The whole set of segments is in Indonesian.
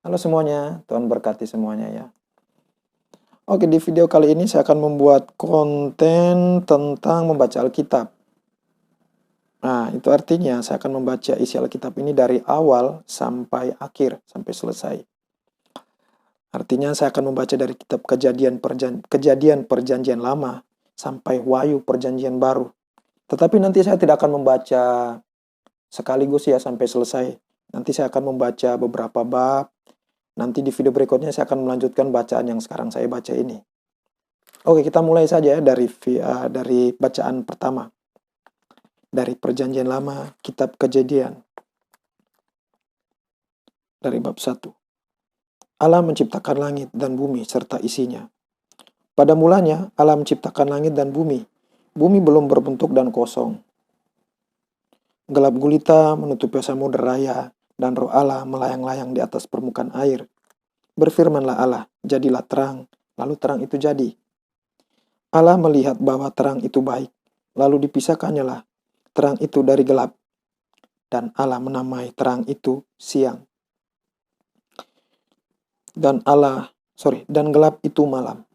Halo semuanya, Tuhan berkati semuanya ya. Oke, di video kali ini saya akan membuat konten tentang membaca Alkitab. Nah, itu artinya saya akan membaca isi Alkitab ini dari awal sampai akhir, sampai selesai. Artinya saya akan membaca dari kitab Kejadian Perjanjian Lama sampai Wahyu Perjanjian Baru. Tetapi nanti saya tidak akan membaca sekaligus ya sampai selesai. Nanti saya akan membaca beberapa bab. Nanti di video berikutnya saya akan melanjutkan bacaan yang sekarang saya baca ini. Oke, kita mulai saja ya dari bacaan pertama. Dari Perjanjian Lama, Kitab Kejadian. Dari bab 1. Allah menciptakan langit dan bumi serta isinya. Pada mulanya Allah menciptakan langit dan bumi. Bumi belum berbentuk dan kosong. Gelap gulita menutupi samudera raya dan roh Allah melayang-layang di atas permukaan air. Berfirmanlah Allah, jadilah terang, lalu terang itu jadi. Allah melihat bahwa terang itu baik, lalu dipisahkannya lah terang itu dari gelap. Dan Allah menamai terang itu siang. Dan gelap itu malam.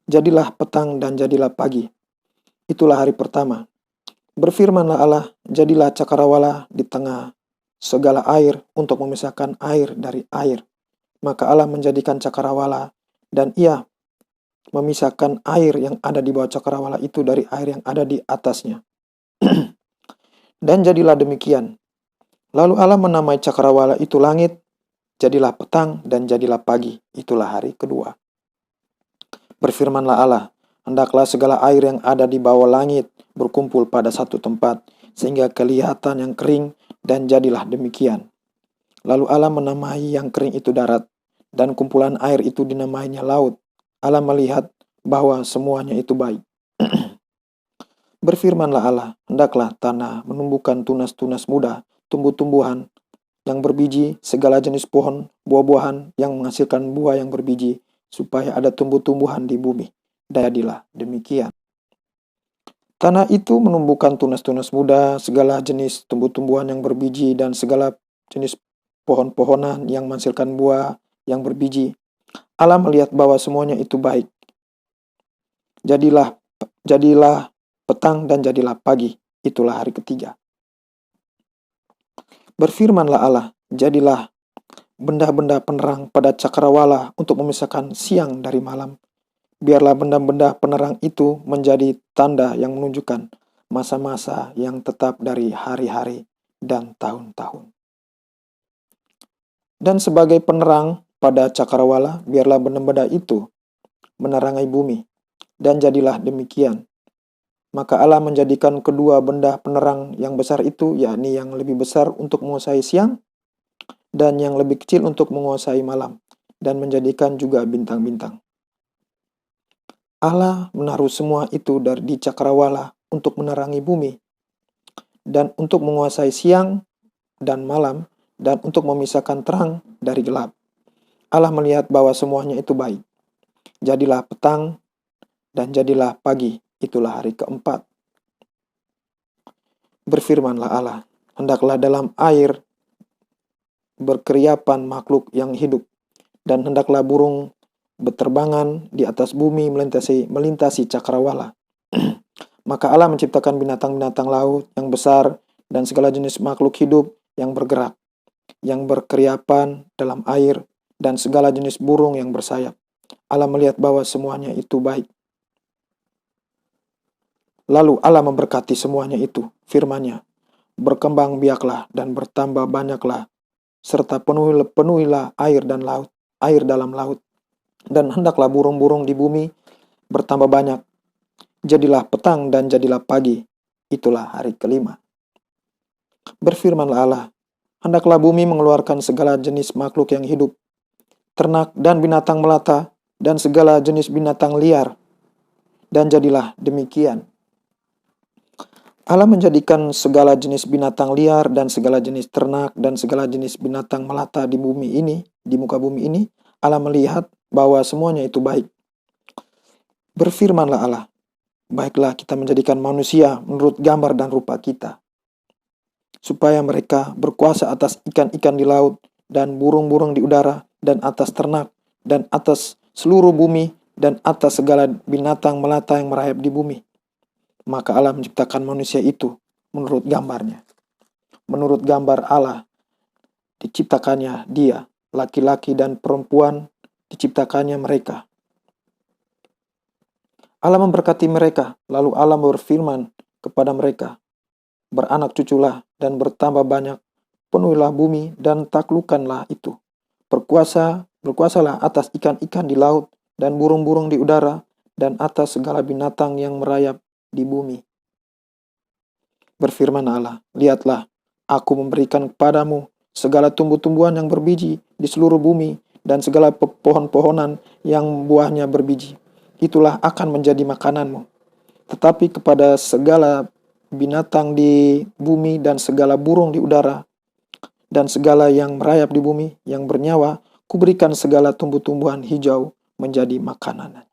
Jadilah petang dan jadilah pagi. Itulah hari pertama. Berfirmanlah Allah, jadilah cakrawala di tengah segala air untuk memisahkan air dari air. Maka Allah menjadikan cakrawala dan ia memisahkan air yang ada di bawah cakrawala itu dari air yang ada di atasnya. Dan jadilah demikian. Lalu Allah menamai cakrawala itu langit, jadilah petang dan jadilah pagi. Itulah hari kedua. Berfirmanlah Allah, hendaklah segala air yang ada di bawah langit berkumpul pada satu tempat, sehingga kelihatan yang kering, dan jadilah demikian. Lalu Allah menamai yang kering itu darat, dan kumpulan air itu dinamainya laut. Allah melihat bahwa semuanya itu baik. Berfirmanlah Allah, hendaklah tanah menumbuhkan tunas-tunas muda, tumbuh-tumbuhan yang berbiji, segala jenis pohon, buah-buahan yang menghasilkan buah yang berbiji, supaya ada tumbuh-tumbuhan di bumi. Jadilah demikian. Tanah itu menumbuhkan tunas-tunas muda, segala jenis tumbuh-tumbuhan yang berbiji, dan segala jenis pohon-pohonan yang menghasilkan buah yang berbiji. Allah melihat bahwa semuanya itu baik. Jadilah petang dan jadilah pagi. Itulah hari ketiga. Berfirmanlah Allah, jadilah benda-benda penerang pada cakrawala untuk memisahkan siang dari malam. Biarlah benda-benda penerang itu menjadi tanda yang menunjukkan masa-masa yang tetap dari hari-hari dan tahun-tahun. Dan sebagai penerang pada cakrawala, biarlah benda-benda itu menerangi bumi. Dan jadilah demikian. Maka Allah menjadikan kedua benda penerang yang besar itu, yakni yang lebih besar untuk menguasai siang, dan yang lebih kecil untuk menguasai malam, dan menjadikan juga bintang-bintang. Allah menaruh semua itu di cakrawala untuk menerangi bumi, dan untuk menguasai siang dan malam, dan untuk memisahkan terang dari gelap. Allah melihat bahwa semuanya itu baik. Jadilah petang dan jadilah pagi. Itulah hari keempat. Berfirmanlah Allah, hendaklah dalam air berkeriapan makhluk yang hidup, dan hendaklah burung berterbangan di atas bumi melintasi cakrawala. Maka Allah menciptakan binatang-binatang laut yang besar dan segala jenis makhluk hidup yang bergerak, yang berkeriapan dalam air, dan segala jenis burung yang bersayap. Allah melihat bahwa semuanya itu baik. Lalu Allah memberkati semuanya itu, firman-Nya, berkembang biaklah dan bertambah banyaklah, serta penuhilah air dan laut, air dalam laut, dan hendaklah burung-burung di bumi bertambah banyak. Jadilah petang dan jadilah pagi. Itulah hari kelima. Berfirmanlah Allah, hendaklah bumi mengeluarkan segala jenis makhluk yang hidup, ternak dan binatang melata, dan segala jenis binatang liar. Dan jadilah demikian. Allah menjadikan segala jenis binatang liar dan segala jenis ternak dan segala jenis binatang melata di bumi ini, di muka bumi ini. Allah melihat bahwa semuanya itu baik. Berfirmanlah Allah, baiklah kita menjadikan manusia menurut gambar dan rupa kita, supaya mereka berkuasa atas ikan-ikan di laut dan burung-burung di udara, dan atas ternak, dan atas seluruh bumi, dan atas segala binatang melata yang merayap di bumi. Maka Allah menciptakan manusia itu menurut gambarnya. Menurut gambar Allah diciptakannya dia, laki-laki dan perempuan diciptakannya mereka. Allah memberkati mereka, lalu Allah berfirman kepada mereka, beranak cuculah dan bertambah banyak, penuhilah bumi dan taklukkanlah itu. Berkuasalah atas ikan-ikan di laut dan burung-burung di udara dan atas segala binatang yang merayap di bumi. Berfirman Allah, lihatlah, aku memberikan kepadamu segala tumbuh-tumbuhan yang berbiji di seluruh bumi dan segala pohon-pohonan yang buahnya berbiji. Itulah akan menjadi makananmu. Tetapi kepada segala binatang di bumi dan segala burung di udara dan segala yang merayap di bumi yang bernyawa, kuberikan segala tumbuh-tumbuhan hijau menjadi makanan.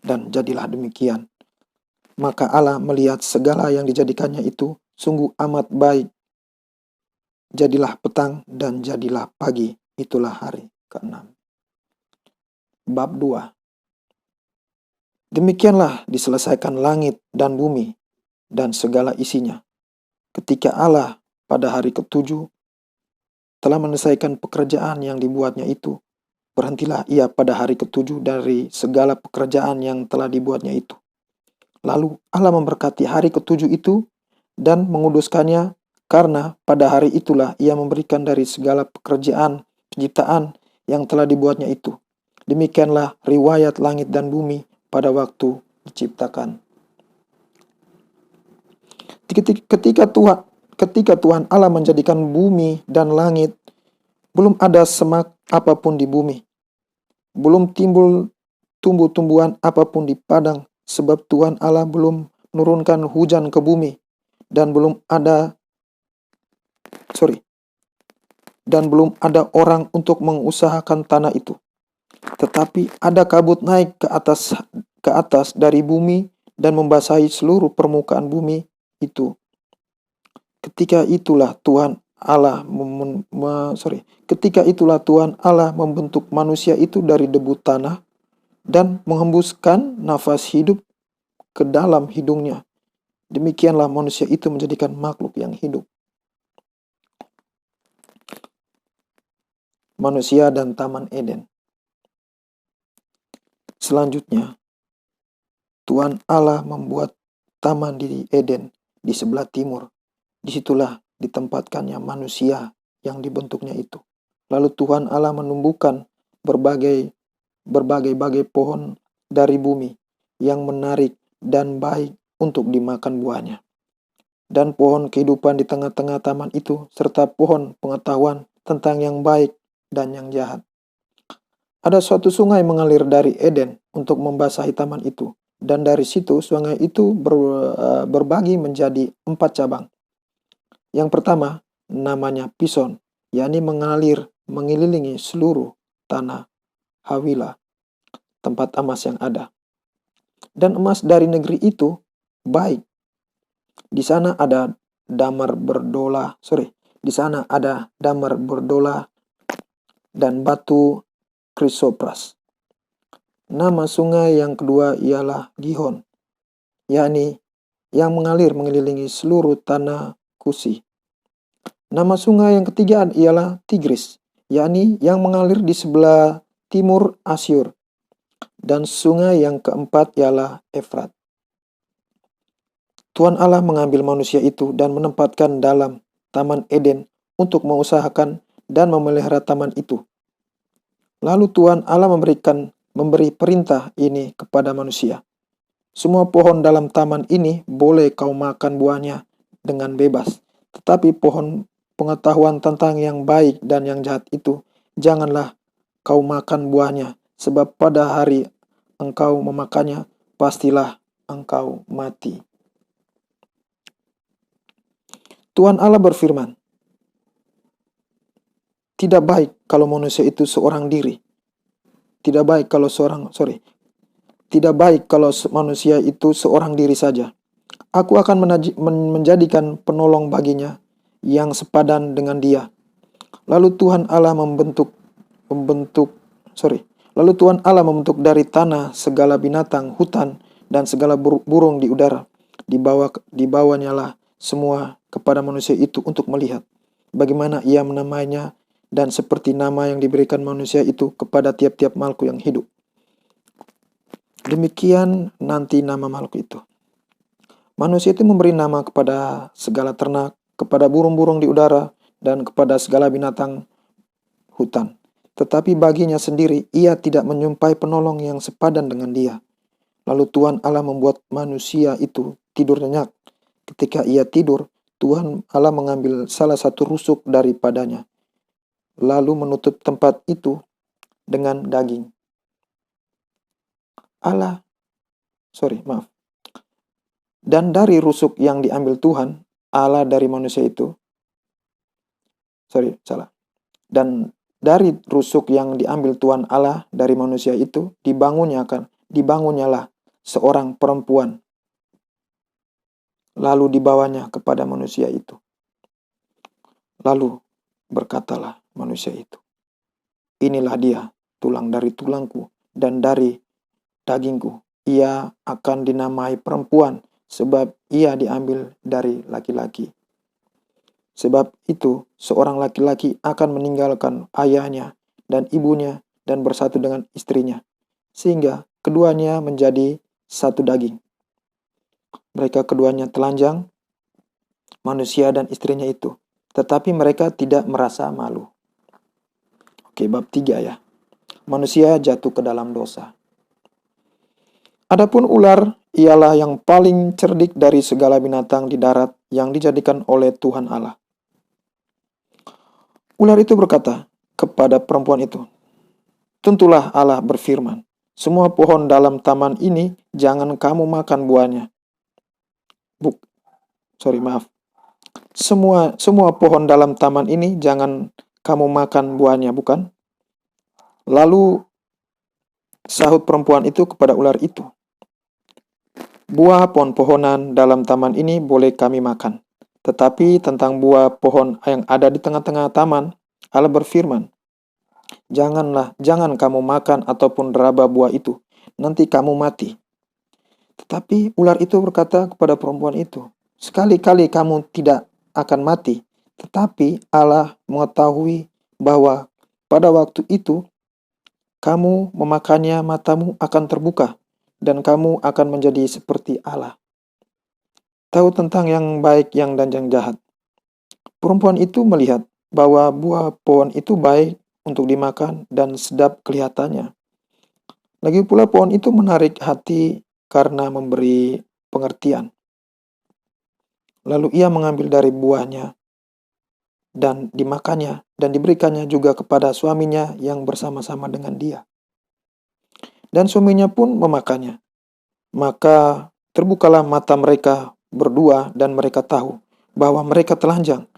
Dan jadilah demikian. Maka Allah melihat segala yang dijadikannya itu sungguh amat baik. Jadilah petang dan jadilah pagi. Itulah hari ke-6. Bab 2. Demikianlah diselesaikan langit dan bumi dan segala isinya. Ketika Allah pada hari ke-7 telah menyelesaikan pekerjaan yang dibuatnya itu, berhentilah ia pada hari ke-7 dari segala pekerjaan yang telah dibuatnya itu. Lalu Allah memberkati hari ke-7 itu dan menguduskannya, karena pada hari itulah ia memberikan dari segala pekerjaan penciptaan yang telah dibuatnya itu. Demikianlah riwayat langit dan bumi pada waktu diciptakan. Ketika Tuhan Allah menjadikan bumi dan langit, belum ada semak apapun di bumi. Belum timbul tumbuh-tumbuhan apapun di padang, sebab Tuhan Allah belum menurunkan hujan ke bumi, dan belum ada orang untuk mengusahakan tanah itu. Tetapi ada kabut naik ke atas dari bumi dan membasahi seluruh permukaan bumi itu. Ketika itulah Tuhan Allah membentuk manusia itu dari debu tanah dan menghembuskan nafas hidup ke dalam hidungnya. Demikianlah manusia itu menjadikan makhluk yang hidup. Manusia dan Taman Eden. Selanjutnya, Tuhan Allah membuat taman di Eden di sebelah timur. Disitulah ditempatkannya manusia yang dibentuknya itu. Lalu Tuhan Allah menumbuhkan berbagai pohon dari bumi yang menarik dan baik untuk dimakan buahnya. Dan pohon kehidupan di tengah-tengah taman itu, serta pohon pengetahuan tentang yang baik dan yang jahat. Ada suatu sungai mengalir dari Eden untuk membasahi taman itu. Dan dari situ sungai itu berbagi menjadi 4 cabang. Yang pertama namanya Pison, yakni mengalir mengelilingi seluruh tanah Hawila, tempat emas yang ada. Dan emas dari negeri itu baik. Di sana ada damar berdola dan batu krisopras. Nama sungai yang kedua ialah Gihon, yakni yang mengalir mengelilingi seluruh tanah Kusi. Nama sungai yang ketiga ialah Tigris, yakni yang mengalir di sebelah timur Asyur. Dan sungai yang keempat ialah Efrat. Tuhan Allah mengambil manusia itu dan menempatkan dalam Taman Eden untuk mengusahakan dan memelihara taman itu. Lalu Tuhan Allah memberi perintah ini kepada manusia. Semua pohon dalam taman ini boleh kau makan buahnya dengan bebas. Tetapi pohon pengetahuan tentang yang baik dan yang jahat itu, janganlah kau makan buahnya. Sebab pada hari engkau memakannya, pastilah engkau mati. Tuhan Allah berfirman, tidak baik kalau manusia itu seorang diri. Tidak baik kalau manusia itu seorang diri saja. Aku akan menjadikan penolong baginya yang sepadan dengan dia. Lalu Tuhan Allah membentuk Lalu Tuhan Allah membentuk dari tanah segala binatang hutan dan segala burung di udara. Dibawanya lah semua kepada manusia itu untuk melihat bagaimana ia menamainya, dan seperti nama yang diberikan manusia itu kepada tiap-tiap makhluk yang hidup. Demikian nanti nama makhluk itu. Manusia itu memberi nama kepada segala ternak, kepada burung-burung di udara, dan kepada segala binatang hutan. Tetapi baginya sendiri, ia tidak menyumpai penolong yang sepadan dengan dia. Lalu Tuhan Allah membuat manusia itu tidur nyenyak. Ketika ia tidur, Tuhan Allah mengambil salah satu rusuk daripadanya, lalu menutup tempat itu dengan daging. Dan dari rusuk yang diambil Tuhan Allah dari manusia itu, Dan dari rusuk yang diambil Tuhan Allah dari manusia itu, dibangunnyalah seorang perempuan. Lalu dibawanya kepada manusia itu. Lalu berkatalah manusia itu, inilah dia, tulang dari tulangku dan dari dagingku. Ia akan dinamai perempuan, sebab ia diambil dari laki-laki. Sebab itu, seorang laki-laki akan meninggalkan ayahnya dan ibunya dan bersatu dengan istrinya, sehingga keduanya menjadi satu daging. Mereka keduanya telanjang, manusia dan istrinya itu, tetapi mereka tidak merasa malu. Oke, bab 3 ya. Manusia jatuh ke dalam dosa. Adapun ular ialah yang paling cerdik dari segala binatang di darat yang dijadikan oleh Tuhan Allah. Ular itu berkata kepada perempuan itu, tentulah Allah berfirman, semua pohon dalam taman ini jangan kamu makan buahnya. Semua pohon dalam taman ini jangan kamu makan buahnya, bukan? Lalu sahut perempuan itu kepada ular itu, buah pohon-pohonan dalam taman ini boleh kami makan. Tetapi tentang buah pohon yang ada di tengah-tengah taman, Allah berfirman, jangan kamu makan ataupun raba buah itu, nanti kamu mati. Tetapi ular itu berkata kepada perempuan itu, sekali-kali kamu tidak akan mati, tetapi Allah mengetahui bahwa pada waktu itu kamu memakannya, matamu akan terbuka, dan kamu akan menjadi seperti Allah, tahu tentang yang baik dan yang jahat. Perempuan itu melihat bahwa buah pohon itu baik untuk dimakan dan sedap kelihatannya. Lagi pula pohon itu menarik hati karena memberi pengertian. Lalu ia mengambil dari buahnya dan dimakannya dan diberikannya juga kepada suaminya yang bersama-sama dengan dia. Dan suaminya pun memakannya. Maka terbukalah mata mereka berdua dan mereka tahu bahwa mereka telanjang.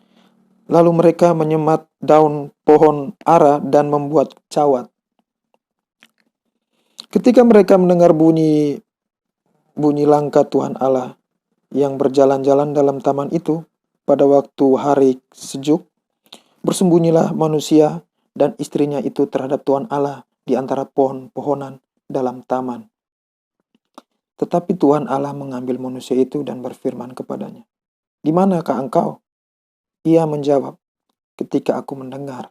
Lalu mereka menyemat daun pohon ara dan membuat cawat. Ketika mereka mendengar bunyi langkah Tuhan Allah yang berjalan-jalan dalam taman itu pada waktu hari sejuk, bersembunyilah manusia dan istrinya itu terhadap Tuhan Allah di antara pohon-pohonan dalam taman. Tetapi Tuhan Allah mengambil manusia itu dan berfirman kepadanya, di manakah engkau? Ia menjawab, ketika aku mendengar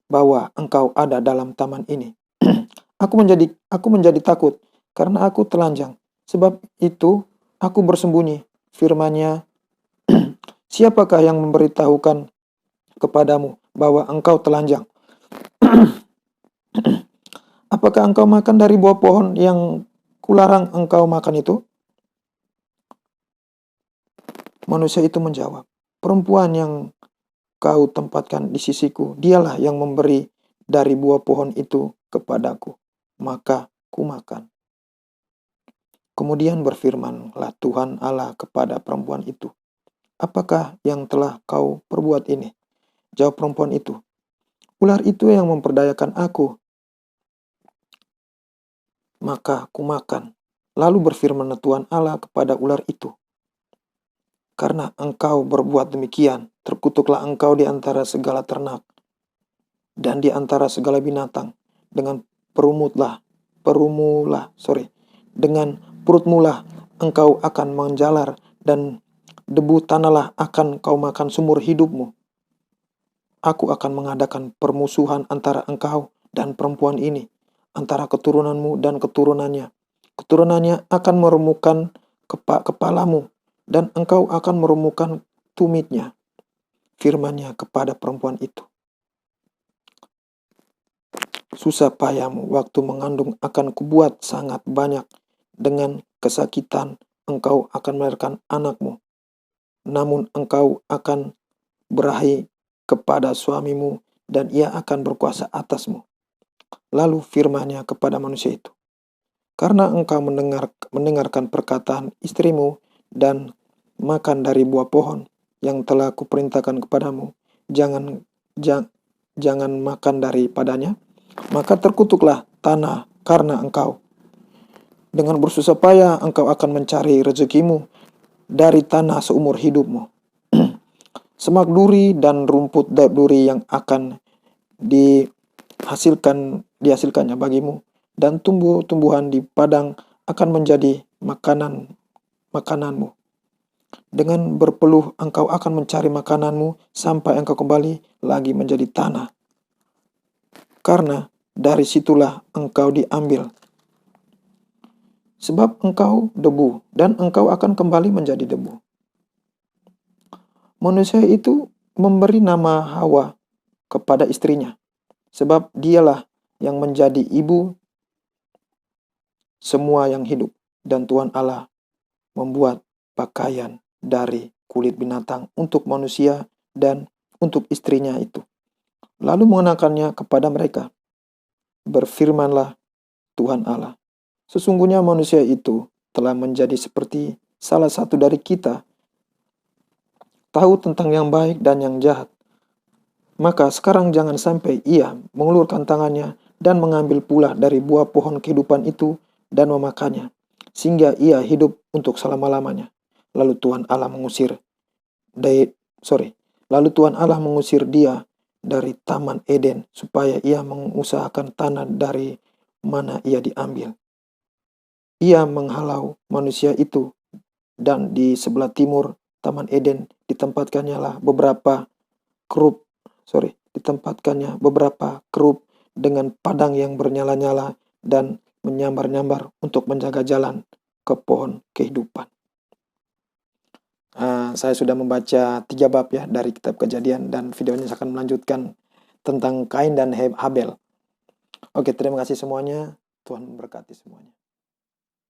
bahwa engkau ada dalam taman ini, aku menjadi takut karena aku telanjang. Sebab itu aku bersembunyi. Firman-Nya, siapakah yang memberitahukan kepadamu bahwa engkau telanjang? Apakah engkau makan dari buah pohon yang kularang engkau makan itu? Manusia itu menjawab, perempuan yang kau tempatkan di sisiku, dialah yang memberi dari buah pohon itu kepadaku, maka ku makan. Kemudian berfirmanlah Tuhan Allah kepada perempuan itu, apakah yang telah kau perbuat ini? Jawab perempuan itu, ular itu yang memperdayakan aku, maka ku makan. Lalu berfirmanlah Tuhan Allah kepada ular itu, karena engkau berbuat demikian, Terkutuklah engkau di antara segala ternak dan di antara segala binatang. Dengan dengan perutmulah engkau akan menjalar, dan debu tanahlah akan kau makan sumur hidupmu. Aku akan mengadakan permusuhan antara engkau dan perempuan ini, antara keturunanmu dan keturunannya. Keturunannya akan meremukkan kepalamu, dan engkau akan meremukkan tumitnya. Firman-Nya kepada perempuan itu. Susah payahmu waktu mengandung akan kubuat sangat banyak. Dengan kesakitan engkau akan melahirkan anakmu. Namun engkau akan berahi kepada suamimu, dan ia akan berkuasa atasmu. Lalu firman-Nya kepada manusia itu. Karena engkau mendengarkan perkataan istrimu dan makan dari buah pohon yang telah kuperintahkan kepadamu, jangan makan daripadanya, maka terkutuklah tanah karena engkau. Dengan bersusah payah engkau akan mencari rezekimu dari tanah seumur hidupmu. Semak duri dan rumput duri yang akan dihasilkannya bagimu, dan tumbuh-tumbuhan di padang akan menjadi makananmu. Dengan berpeluh engkau akan mencari makananmu sampai engkau kembali lagi menjadi tanah. Karena dari situlah engkau diambil. Sebab engkau debu, dan engkau akan kembali menjadi debu. Manusia itu memberi nama Hawa kepada istrinya, sebab dialah yang menjadi ibu semua yang hidup. Dan Tuhan Allah membuat pakaian dari kulit binatang untuk manusia dan untuk istrinya itu, lalu mengenakannya kepada mereka. Berfirmanlah Tuhan Allah, sesungguhnya manusia itu telah menjadi seperti salah satu dari kita, tahu tentang yang baik dan yang jahat. Maka sekarang jangan sampai ia mengulurkan tangannya dan mengambil pula dari buah pohon kehidupan itu dan memakannya, sehingga ia hidup untuk selama-lamanya. Lalu Tuhan Allah mengusir dia dari Taman Eden supaya ia mengusahakan tanah dari mana ia diambil. Ia menghalau manusia itu, dan di sebelah timur Taman Eden ditempatkannya beberapa kerub dengan padang yang bernyala-nyala dan menyambar-nyambar untuk menjaga jalan ke pohon kehidupan. Saya sudah membaca 3 bab ya dari kitab Kejadian, dan videonya saya akan melanjutkan tentang Kain dan Habel. Oke, terima kasih semuanya. Tuhan memberkati semuanya.